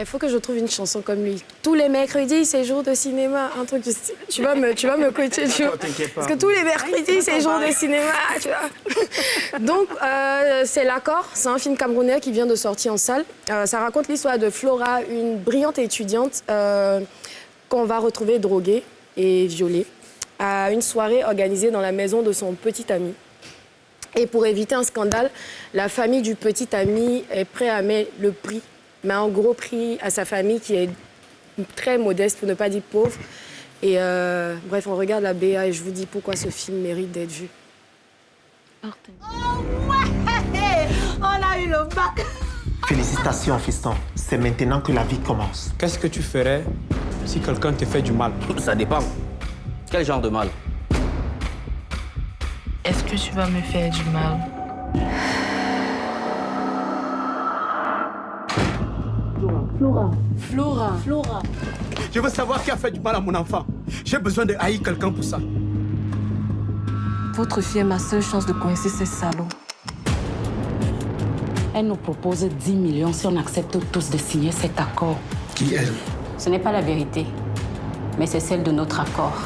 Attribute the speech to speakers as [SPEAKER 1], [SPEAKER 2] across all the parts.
[SPEAKER 1] Il faut que je trouve une chanson comme lui. Tous les mercredis, c'est jour de cinéma. Un truc du style. Tu vas me coacher, tu vois. Parce que tous les mercredis, c'est jour de cinéma, tu vois. Donc, c'est L'Accord. C'est un film camerounais qui vient de sortir en salle. Ça raconte l'histoire de Flora, une brillante étudiante qu'on va retrouver droguée et violée à une soirée organisée dans la maison de son petit ami. Et pour éviter un scandale, la famille du petit ami est prête à mettre le prix, mais un gros prix à sa famille qui est très modeste, pour ne pas dire pauvre. Et bref, on regarde la BA et je vous dis pourquoi ce film mérite d'être vu.
[SPEAKER 2] Oh ouais! On a eu le bac!
[SPEAKER 3] Félicitations, fiston. C'est maintenant que la vie commence.
[SPEAKER 4] Qu'est-ce que tu ferais si quelqu'un te fait du mal?
[SPEAKER 5] Ça dépend. Quel genre de mal?
[SPEAKER 6] Est-ce que tu vas me faire du mal?
[SPEAKER 2] Flora.
[SPEAKER 4] Je veux savoir qui a fait du mal à mon enfant. J'ai besoin de haïr quelqu'un pour ça.
[SPEAKER 6] Votre fille est ma seule chance de coincer ces salauds.
[SPEAKER 7] Elle nous propose 10 millions si on accepte tous de signer cet accord.
[SPEAKER 4] Qui elle?
[SPEAKER 7] Ce n'est pas la vérité, mais c'est celle de notre accord.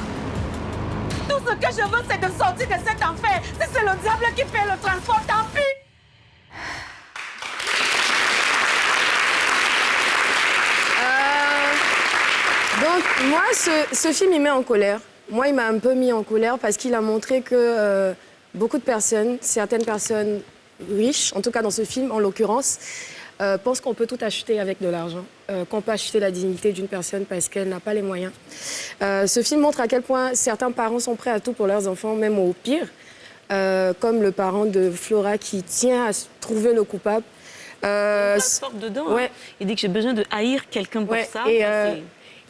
[SPEAKER 2] Tout ce que je veux, c'est de sortir de cet enfer. Si c'est le diable qui fait le transport, tant pis.
[SPEAKER 1] Donc, moi, ce film, il met en colère. Moi, il m'a un peu mis en colère parce qu'il a montré que beaucoup de personnes, certaines personnes riches, en tout cas dans ce film, en l'occurrence, pensent qu'on peut tout acheter avec de l'argent, qu'on peut acheter la dignité d'une personne parce qu'elle n'a pas les moyens. Ce film montre à quel point certains parents sont prêts à tout pour leurs enfants, même au pire, comme le parent de Flora qui tient à trouver le coupable.
[SPEAKER 8] Porte dedans.
[SPEAKER 1] Ouais.
[SPEAKER 8] Hein. Il dit que j'ai besoin de haïr quelqu'un pour ça.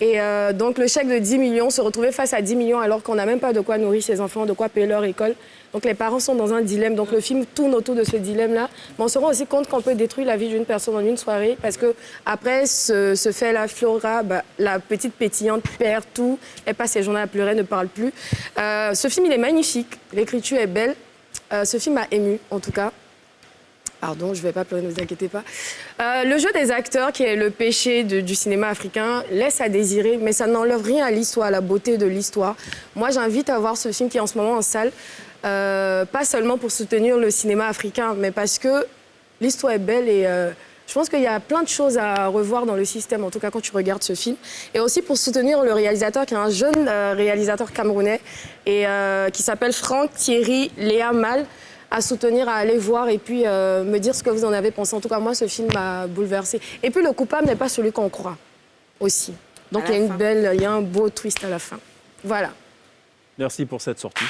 [SPEAKER 1] Et donc, le chèque de 10 millions, se retrouver face à 10 millions alors qu'on n'a même pas de quoi nourrir ses enfants, de quoi payer leur école. Donc, les parents sont dans un dilemme. Donc, le film tourne autour de ce dilemme-là. Mais on se rend aussi compte qu'on peut détruire la vie d'une personne en une soirée parce que après ce fait-là, Flora, la petite pétillante, perd tout. Elle passe ses journées à pleurer, ne parle plus. Ce film, il est magnifique. L'écriture est belle. Ce film m'a émue, en tout cas. Pardon, je ne vais pas pleurer, ne vous inquiétez pas. Le jeu des acteurs, qui est le péché du cinéma africain, laisse à désirer, mais ça n'enlève rien à l'histoire, à la beauté de l'histoire. Moi, j'invite à voir ce film qui est en ce moment en salle, pas seulement pour soutenir le cinéma africain, mais parce que l'histoire est belle et je pense qu'il y a plein de choses à revoir dans le système, en tout cas quand tu regardes ce film. Et aussi pour soutenir le réalisateur, qui est un jeune réalisateur camerounais, et qui s'appelle Franck Thierry Léa Mal, à soutenir, à aller voir et puis me dire ce que vous en avez pensé. En tout cas, moi, ce film m'a bouleversée. Et puis, le coupable n'est pas celui qu'on croit, aussi. Donc, il y a un beau twist à la fin. Voilà.
[SPEAKER 9] Merci pour cette sortie.